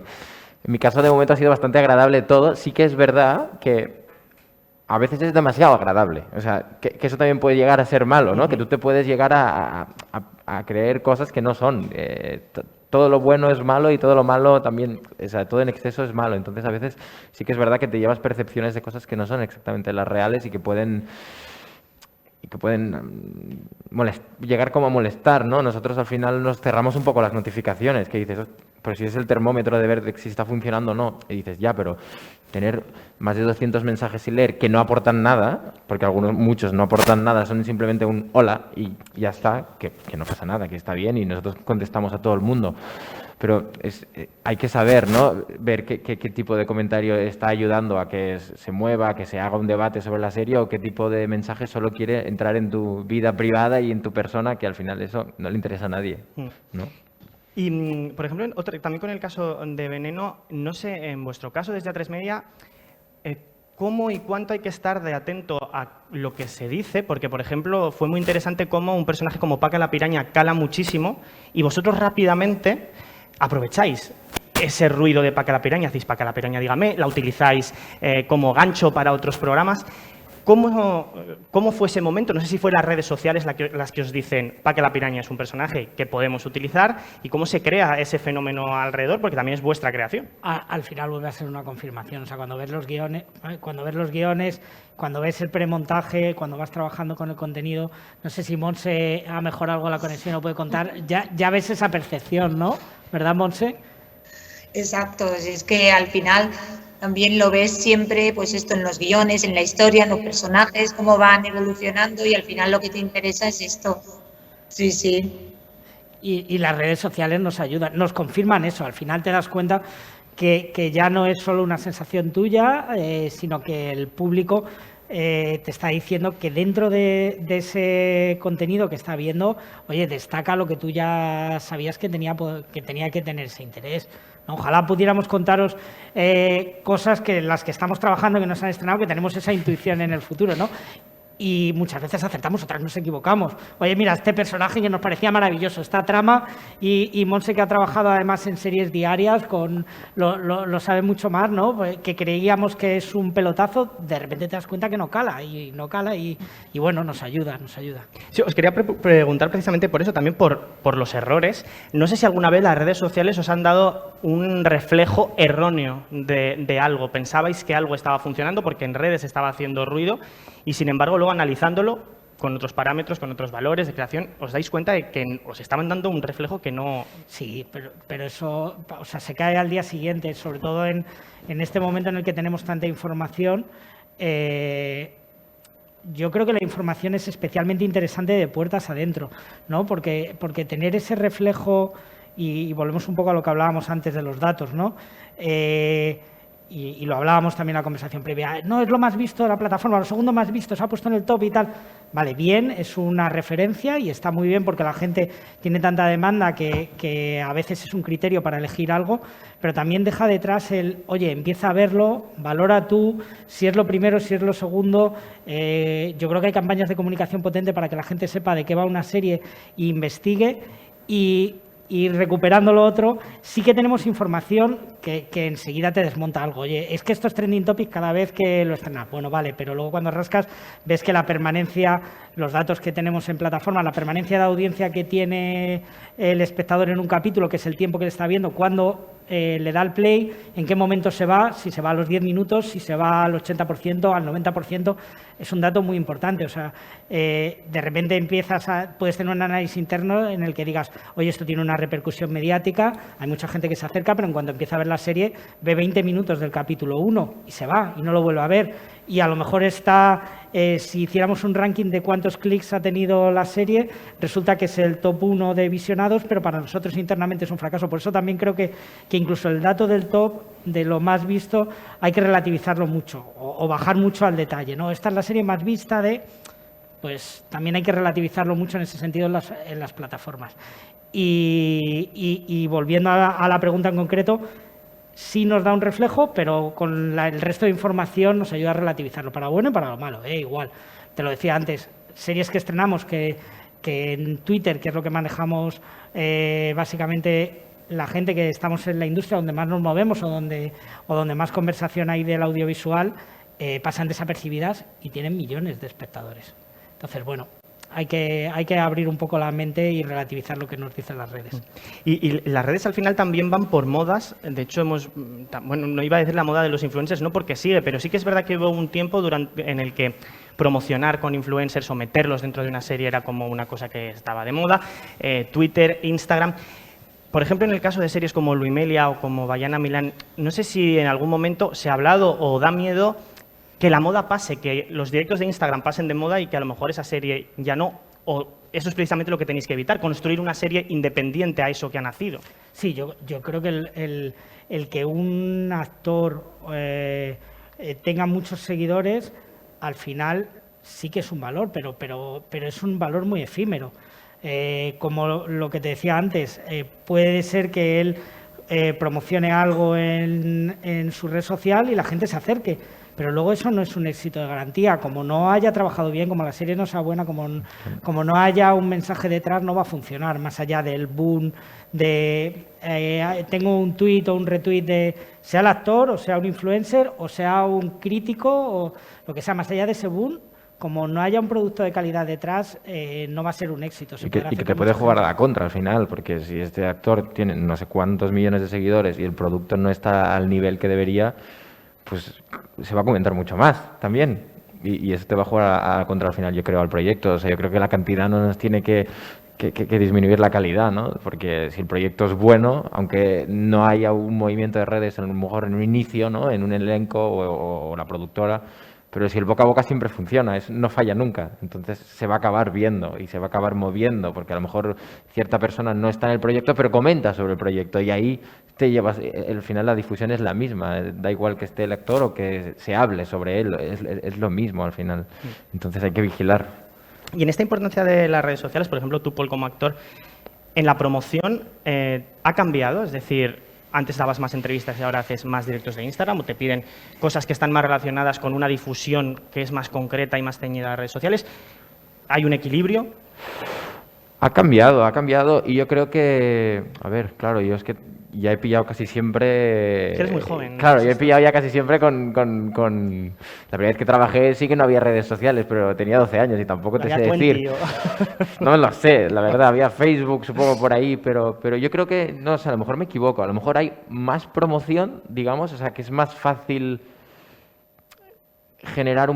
En mi caso, de momento, ha sido bastante agradable todo. Sí que es verdad que a veces es demasiado agradable. O sea, que eso también puede llegar a ser malo, ¿no? Que tú te puedes llegar a creer cosas que no son. Todo lo bueno es malo y todo lo malo también, o sea, todo en exceso es malo. Entonces, a veces sí que es verdad que te llevas percepciones de cosas que no son exactamente las reales y que pueden llegar como a molestar, ¿no? Nosotros al final nos cerramos un poco las notificaciones, que dices, pero si es el termómetro de ver si está funcionando o no, y dices, ya, pero tener más de 200 mensajes sin leer que no aportan nada, porque muchos no aportan nada, son simplemente un hola y ya está, que no pasa nada, que está bien, y nosotros contestamos a todo el mundo. Pero hay que saber, ¿no? Ver qué tipo de comentario está ayudando a que se mueva, a que se haga un debate sobre la serie, o qué tipo de mensaje solo quiere entrar en tu vida privada y en tu persona, que al final eso no le interesa a nadie, ¿no? Y, por ejemplo, también con el caso de Veneno, no sé, en vuestro caso, desde A3 Media, ¿cómo y cuánto hay que estar de atento a lo que se dice? Porque, por ejemplo, fue muy interesante cómo un personaje como Paca la Piraña cala muchísimo y vosotros rápidamente aprovecháis ese ruido de Paca la Piraña, hacéis Paca la Piraña, dígame, la utilizáis como gancho para otros programas. ¿Cómo fue ese momento? No sé si fue las redes sociales las que os dicen Paca la Piraña es un personaje que podemos utilizar, y cómo se crea ese fenómeno alrededor, porque también es vuestra creación. Al final vuelve a ser una confirmación. O sea, cuando ves los guiones, cuando ves el premontaje, cuando vas trabajando con el contenido, no sé si Montse ha mejorado algo la conexión o puede contar, ya ves esa percepción, ¿no? ¿Verdad, Montse? Exacto, es que al final también lo ves siempre, pues esto en los guiones, en la historia, en los personajes, cómo van evolucionando, y al final lo que te interesa es esto. Sí, sí. Y las redes sociales nos ayudan, nos confirman eso. Al final te das cuenta que ya no es solo una sensación tuya, sino que el público te está diciendo que dentro de ese contenido que está viendo, oye, destaca lo que tú ya sabías que tenía que tener ese interés. Ojalá pudiéramos contaros cosas que las que estamos trabajando, que nos han estrenado, que tenemos esa intuición en el futuro, ¿no? Y muchas veces acertamos, otras nos equivocamos. Oye, mira, este personaje que nos parecía maravilloso, esta trama, y Montse, que ha trabajado además en series diarias, lo sabe mucho más, ¿no? Que creíamos que es un pelotazo, de repente te das cuenta que no cala, y bueno, nos ayuda. Sí, os quería preguntar precisamente por eso, también por los errores. No sé si alguna vez las redes sociales os han dado un reflejo erróneo de algo. Pensabais que algo estaba funcionando porque en redes estaba haciendo ruido, y sin embargo luego analizándolo con otros parámetros, con otros valores de creación, os dais cuenta de que os estaban dando un reflejo que no... Sí, pero eso, o sea, se cae al día siguiente, sobre todo en este momento en el que tenemos tanta información. Yo creo que la información es especialmente interesante de puertas adentro, ¿no? Porque tener ese reflejo, y volvemos un poco a lo que hablábamos antes de los datos, ¿no? Y lo hablábamos también en la conversación previa, no es lo más visto de la plataforma, lo segundo más visto, se ha puesto en el top y tal. Vale, bien, es una referencia y está muy bien porque la gente tiene tanta demanda que a veces es un criterio para elegir algo, pero también deja detrás oye, empieza a verlo, valora tú, si es lo primero, si es lo segundo. Yo creo que hay campañas de comunicación potente para que la gente sepa de qué va una serie e investigue, y recuperando lo otro, sí que tenemos información que enseguida te desmonta algo. Oye, es que esto es trending topic cada vez que lo estrenas. Bueno, vale, pero luego cuando rascas ves que la permanencia, los datos que tenemos en plataforma, la permanencia de audiencia que tiene el espectador en un capítulo, que es el tiempo que le está viendo, cuando le da el play, en qué momento se va, si se va a los 10 minutos, si se va al 80%, al 90%, es un dato muy importante. O sea, de repente puedes tener un análisis interno en el que digas, oye, esto tiene una repercusión mediática, hay mucha gente que se acerca, pero en cuanto empieza a ver la serie, ve 20 minutos del capítulo 1 y se va, y no lo vuelve a ver. Y a lo mejor si hiciéramos un ranking de cuántos clics ha tenido la serie, resulta que es el top 1 de visionados, pero para nosotros internamente es un fracaso. Por eso también creo que incluso el dato del top, de lo más visto, hay que relativizarlo mucho o bajar mucho al detalle, ¿no? Esta es la serie más vista pues también hay que relativizarlo mucho en ese sentido en las plataformas. Y volviendo a la pregunta en concreto, sí nos da un reflejo, pero con el resto de información nos ayuda a relativizarlo, para lo bueno y para lo malo, igual. Te lo decía antes, series que estrenamos que en Twitter, que es lo que manejamos básicamente la gente que estamos en la industria donde más nos movemos o donde más conversación hay del audiovisual, pasan desapercibidas y tienen millones de espectadores. Entonces, bueno, hay que abrir un poco la mente y relativizar lo que nos dicen las redes. Y las redes al final también van por modas. De hecho, no iba a decir la moda de los influencers, no porque sigue, pero sí que es verdad que hubo un tiempo en el que promocionar con influencers o meterlos dentro de una serie era como una cosa que estaba de moda. Twitter, Instagram. Por ejemplo, en el caso de series como Luimelia o como Bayana Milán, no sé si en algún momento se ha hablado o da miedo que la moda pase, que los directos de Instagram pasen de moda y que a lo mejor esa serie ya no, o eso es precisamente lo que tenéis que evitar, construir una serie independiente a eso que ha nacido. Sí, yo creo que el que un actor tenga muchos seguidores, al final sí que es un valor, pero es un valor muy efímero. Como lo que te decía antes, puede ser que él promocione algo en su red social y la gente se acerque, pero luego eso no es un éxito de garantía. Como no haya trabajado bien, como la serie no sea buena, como no haya un mensaje detrás, no va a funcionar, más allá del boom de tengo un tuit o un retweet de sea el actor, o sea un influencer, o sea un crítico, o lo que sea, más allá de ese boom. Como no haya un producto de calidad detrás, no va a ser un éxito. Y que te puede jugar a la contra al final, porque si este actor tiene no sé cuántos millones de seguidores y el producto no está al nivel que debería, pues se va a comentar mucho más también. Y eso te va a jugar a la contra al final, yo creo, al proyecto. O sea, yo creo que la cantidad no nos tiene que disminuir la calidad, ¿no? Porque si el proyecto es bueno, aunque no haya un movimiento de redes, a lo mejor en un inicio, ¿no? En un elenco o la productora, pero si el boca a boca siempre funciona, no falla nunca. Entonces se va a acabar viendo y se va a acabar moviendo, porque a lo mejor cierta persona no está en el proyecto, pero comenta sobre el proyecto y ahí te llevas, al final la difusión es la misma, da igual que esté el actor o que se hable sobre él, es lo mismo al final. Entonces hay que vigilar. Y en esta importancia de las redes sociales, por ejemplo, tú, Paul, como actor, en la promoción ha cambiado, es decir, antes dabas más entrevistas y ahora haces más directos de Instagram, o te piden cosas que están más relacionadas con una difusión que es más concreta y más ceñida a las redes sociales. ¿Hay un equilibrio? Ha cambiado y yo creo que, a ver, claro, yo es que ya he pillado casi siempre... Eres muy joven, ¿no? Claro, yo he pillado ya casi siempre con... La primera vez que trabajé sí que no había redes sociales, pero tenía 12 años y tampoco te sé decir. No lo sé, la verdad, había Facebook supongo por ahí, pero yo creo que, no sé, a lo mejor me equivoco, a lo mejor hay más promoción, digamos, o sea, que es más fácil generar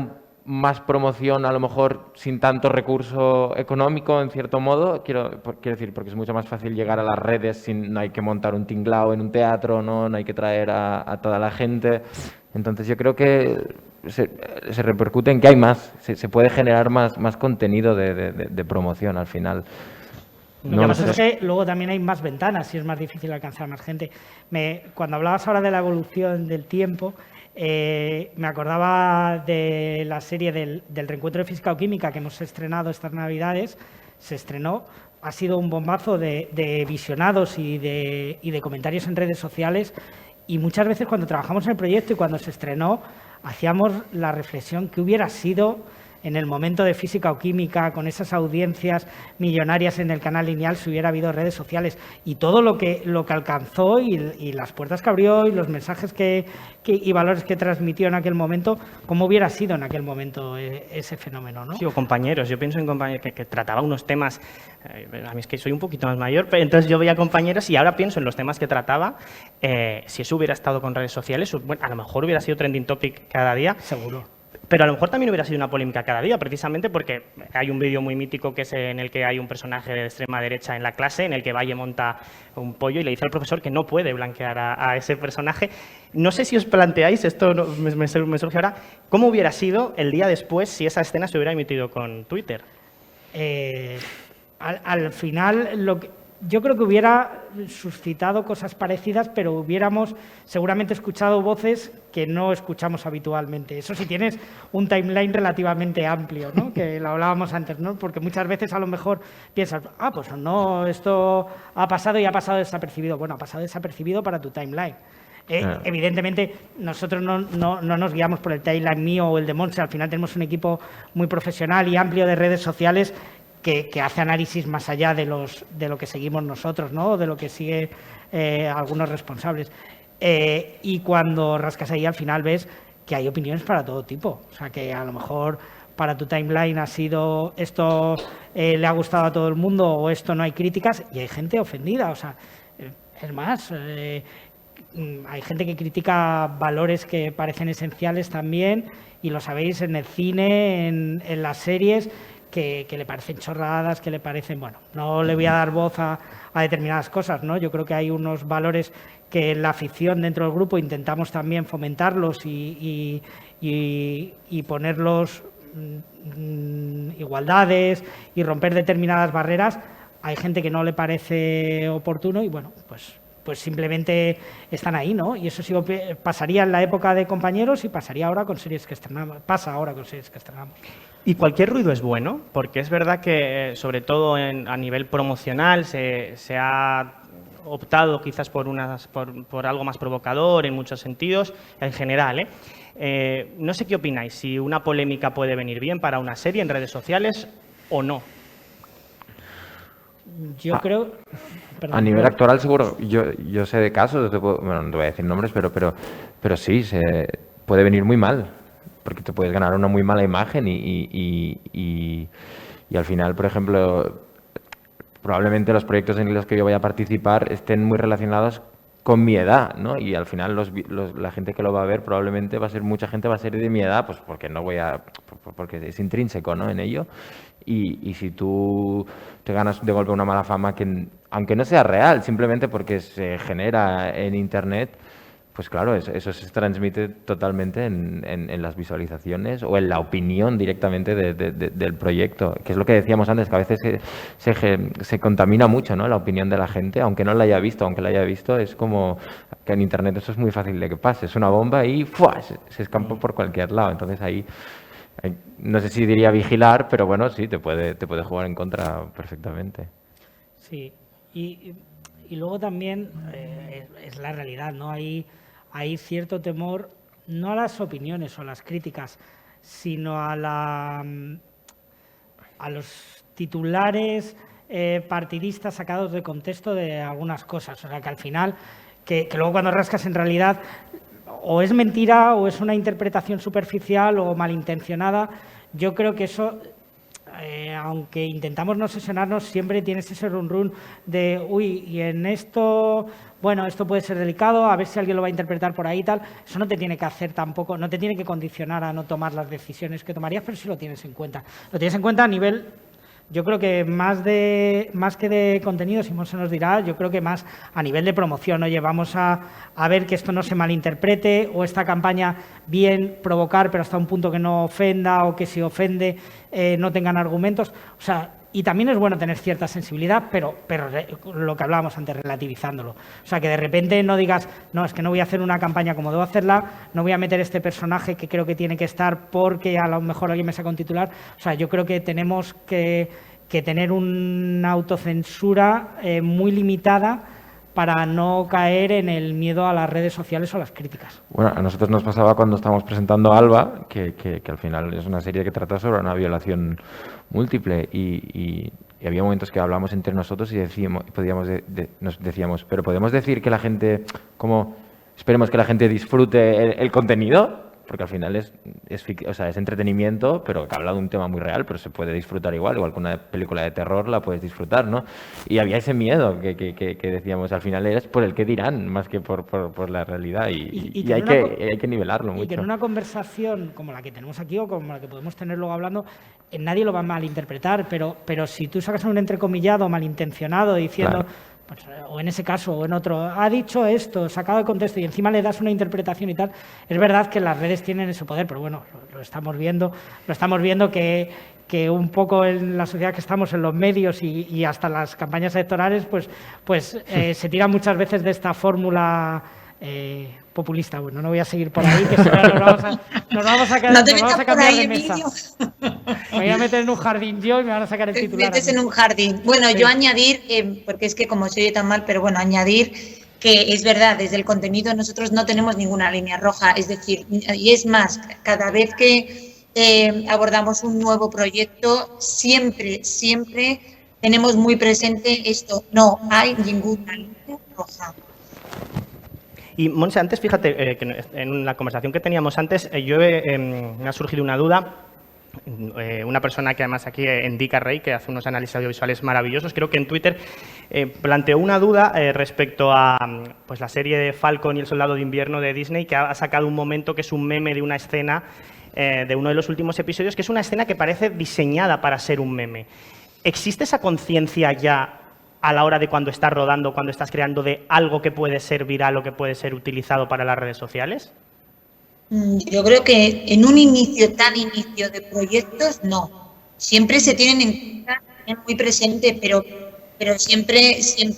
más promoción, a lo mejor sin tanto recurso económico, en cierto modo, quiero decir, porque es mucho más fácil llegar a las redes, no hay que montar un tinglao en un teatro, no hay que traer a toda la gente. Entonces yo creo que se repercute en que hay más, se puede generar más contenido de promoción al final. Lo que pasa es que luego también hay más ventanas y es más difícil alcanzar más gente. Cuando hablabas ahora de la evolución del tiempo, me acordaba de la serie del reencuentro de Física o Química que hemos estrenado estas Navidades. Se estrenó, ha sido un bombazo de visionados y de comentarios en redes sociales, y muchas veces cuando trabajamos en el proyecto y cuando se estrenó hacíamos la reflexión que hubiera sido en el momento de Física o Química, con esas audiencias millonarias en el canal lineal, si hubiera habido redes sociales, y todo lo que alcanzó y las puertas que abrió y los mensajes y valores que transmitió en aquel momento, cómo hubiera sido en aquel momento ese fenómeno, ¿no? Sí, o compañeros. Yo pienso en compañeros que trataba unos temas, a mí es que soy un poquito más mayor, pero entonces yo veía compañeros y ahora pienso en los temas que trataba. Si eso hubiera estado con redes sociales, bueno, a lo mejor hubiera sido trending topic cada día. Seguro. Pero a lo mejor también hubiera sido una polémica cada día, precisamente porque hay un vídeo muy mítico que es en el que hay un personaje de extrema derecha en la clase, en el que Valle monta un pollo y le dice al profesor que no puede blanquear a ese personaje. No sé si os planteáis, esto me surge ahora, ¿cómo hubiera sido el día después si esa escena se hubiera emitido con Twitter? Al final, yo creo que hubiera suscitado cosas parecidas, pero hubiéramos seguramente escuchado voces que no escuchamos habitualmente. Eso si tienes un timeline relativamente amplio, ¿no? Que lo hablábamos antes, ¿no? Porque muchas veces a lo mejor piensas, pues no, esto ha pasado y ha pasado desapercibido. Bueno, ha pasado desapercibido para tu timeline. Evidentemente, nosotros no nos guiamos por el timeline mío o el de Montse. Al final tenemos un equipo muy profesional y amplio de redes sociales que hace análisis más allá de lo que seguimos nosotros, ¿no? O de lo que sigue algunos responsables. Y cuando rascas ahí, al final ves que hay opiniones para todo tipo. O sea, que a lo mejor para tu timeline ha sido esto le ha gustado a todo el mundo o esto no hay críticas, y hay gente ofendida. O sea, es más, hay gente que critica valores que parecen esenciales también, y lo sabéis, en el cine, en las series, que le parecen chorradas, que le parecen, bueno, no le voy a dar voz a determinadas cosas, ¿no? Yo creo que hay unos valores que en la ficción dentro del grupo intentamos también fomentarlos y ponerlos igualdades y romper determinadas barreras. Hay gente que no le parece oportuno y, bueno, pues simplemente están ahí, ¿no? Y eso sí pasaría en la época de Compañeros y pasaría ahora con series que estrenamos, pasa ahora con series que estrenamos. Y cualquier ruido es bueno, porque es verdad que, sobre todo a nivel promocional, se ha optado quizás por algo más provocador en muchos sentidos, en general, No sé qué opináis, si una polémica puede venir bien para una serie en redes sociales o no. Yo creo... Perdón, A nivel actoral, seguro, yo sé de casos, bueno, no te voy a decir nombres, pero sí, puede venir muy mal, porque te puedes ganar una muy mala imagen y al final, por ejemplo, probablemente los proyectos en los que yo voy a participar estén muy relacionados con mi edad, ¿no? Y al final la gente que lo va a ver probablemente mucha gente va a ser de mi edad, pues porque porque es intrínseco, ¿no? En ello. Y si tú te ganas de golpe una mala fama que, aunque no sea real, simplemente porque se genera en Internet, pues claro, eso se transmite totalmente en las visualizaciones o en la opinión directamente del proyecto, que es lo que decíamos antes, que a veces se contamina mucho, ¿no? La opinión de la gente, aunque no la haya visto, aunque la haya visto, es como que en Internet eso es muy fácil de que pase, es una bomba y ¡fua! Se escampa por cualquier lado, entonces ahí no sé si diría vigilar, pero bueno, sí, te puede jugar en contra perfectamente. Sí, y luego también es la realidad, ¿no? Hay cierto temor, no a las opiniones o a las críticas, sino a los titulares partidistas sacados de contexto de algunas cosas. O sea, que al final, que luego cuando rascas en realidad o es mentira o es una interpretación superficial o malintencionada. Yo creo que eso, aunque intentamos no obsesionarnos, siempre tienes ese run de, uy, y en esto, bueno, esto puede ser delicado, a ver si alguien lo va a interpretar por ahí y tal. Eso no te tiene que hacer tampoco, no te tiene que condicionar a no tomar las decisiones que tomarías, pero sí lo tienes en cuenta. Lo tienes en cuenta a nivel... Yo creo que más que de contenido, Simón se nos dirá, yo creo que más a nivel de promoción. Oye, vamos a ver que esto no se malinterprete o esta campaña bien provocar, pero hasta un punto que no ofenda o que si ofende no tengan argumentos. O sea, y también es bueno tener cierta sensibilidad, pero lo que hablábamos antes, relativizándolo. O sea, que de repente no digas, no, es que no voy a hacer una campaña como debo hacerla, no voy a meter este personaje que creo que tiene que estar porque a lo mejor alguien me saca un titular. O sea, yo creo que tenemos que tener una autocensura muy limitada para no caer en el miedo a las redes sociales o a las críticas. Bueno, a nosotros nos pasaba cuando estábamos presentando Alba, que al final es una serie que trata sobre una violación múltiple y había momentos que hablamos entre nosotros y nos decíamos, pero ¿podemos decir que la gente, esperemos que la gente disfrute el contenido? Porque al final es entretenimiento, pero que habla de un tema muy real, pero se puede disfrutar igual que una película de terror la puedes disfrutar, ¿no? Y había ese miedo que decíamos, al final es por el que dirán, más que por la realidad, y hay que nivelarlo mucho. Y que en una conversación como la que tenemos aquí o como la que podemos tener luego hablando, nadie lo va a malinterpretar, pero si tú sacas un entrecomillado malintencionado diciendo... Claro. Pues, o en ese caso o en otro, ha dicho esto, sacado de contexto y encima le das una interpretación y tal, es verdad que las redes tienen ese poder, pero bueno, lo estamos viendo que un poco en la sociedad que estamos, en los medios y hasta las campañas electorales, pues se tira muchas veces de esta fórmula populista. Bueno, no voy a seguir por ahí, que si no nos vamos a cambiar de mesa. Me voy a meter en un jardín yo y me van a sacar el titular. Metes en un jardín. Bueno, sí. Yo añadir, porque es que como se oye tan mal, pero bueno, añadir que es verdad, desde el contenido nosotros no tenemos ninguna línea roja, es decir, y es más, cada vez que abordamos un nuevo proyecto, siempre tenemos muy presente esto, no hay ninguna línea roja. Y Montse, antes, fíjate, que en la conversación que teníamos antes, me ha surgido una duda. Una persona que además aquí, Indica Rey, que hace unos análisis audiovisuales maravillosos, creo que en Twitter planteó una duda respecto a pues, la serie de Falcon y el Soldado de Invierno de Disney, que ha sacado un momento que es un meme de una escena de uno de los últimos episodios, que es una escena que parece diseñada para ser un meme. ¿Existe esa conciencia ya a la hora de cuando estás rodando, cuando estás creando de algo que puede ser viral o que puede ser utilizado para las redes sociales? Yo creo que en un inicio de proyectos, no. Siempre se tienen en cuenta, muy presente, pero siempre en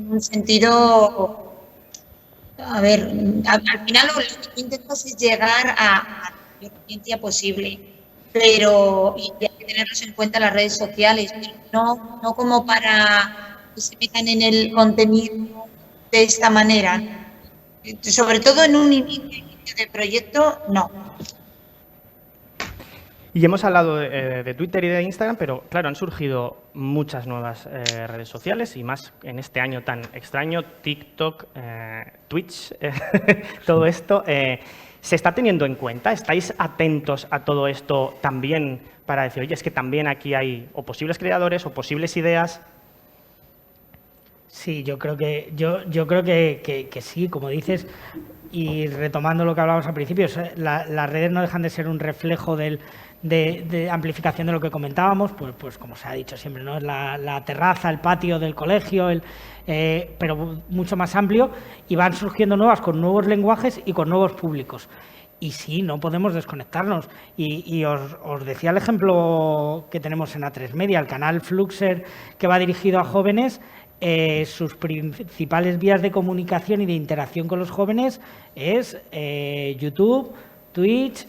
un sentido... A ver, al final lo que intentas es llegar a la mayor audiencia posible, pero y hay que tenerlos en cuenta las redes sociales, pero no como para que se metan en el contenido de esta manera. Sobre todo en un inicio inicio del proyecto, no. Y hemos hablado de Twitter y de Instagram, pero claro, han surgido muchas nuevas redes sociales y más en este año tan extraño, TikTok, Twitch, todo esto. ¿Se está teniendo en cuenta? ¿Estáis atentos a todo esto también para decir, oye, es que también aquí hay o posibles creadores o posibles ideas? Sí, yo creo que sí, como dices, y retomando lo que hablábamos al principio, las redes no dejan de ser un reflejo de amplificación de lo que comentábamos, pues como se ha dicho siempre, ¿no? Es la terraza, el patio del colegio, pero mucho más amplio, y van surgiendo nuevas con nuevos lenguajes y con nuevos públicos. Y sí, no podemos desconectarnos. Y os decía el ejemplo que tenemos en A3 Media, el canal Fluxer, que va dirigido a jóvenes. Sus principales vías de comunicación y de interacción con los jóvenes es YouTube, Twitch,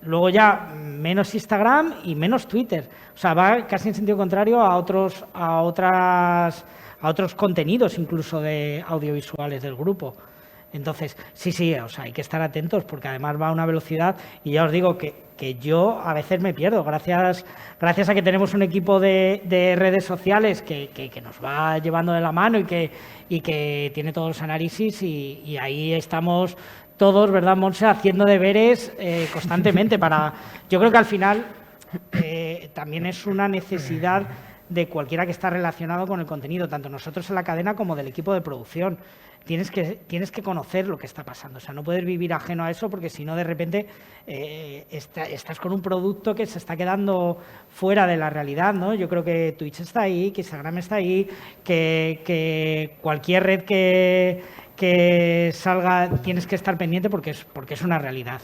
luego ya menos Instagram y menos Twitter. O sea, va casi en sentido contrario a otros contenidos, incluso de audiovisuales del grupo. Entonces, sí, o sea, hay que estar atentos porque además va a una velocidad y ya os digo que yo a veces me pierdo. Gracias a que tenemos un equipo de redes sociales que nos va llevando de la mano y que tiene todos los análisis y ahí estamos todos, ¿verdad, Montse?, haciendo deberes constantemente para... Yo creo que al final también es una necesidad de cualquiera que está relacionado con el contenido, tanto nosotros en la cadena como del equipo de producción. Tienes que conocer lo que está pasando, o sea, no puedes vivir ajeno a eso porque si no, de repente estás con un producto que se está quedando fuera de la realidad, ¿no? Yo creo que Twitch está ahí, que Instagram está ahí, que cualquier red que salga tienes que estar pendiente porque es una realidad.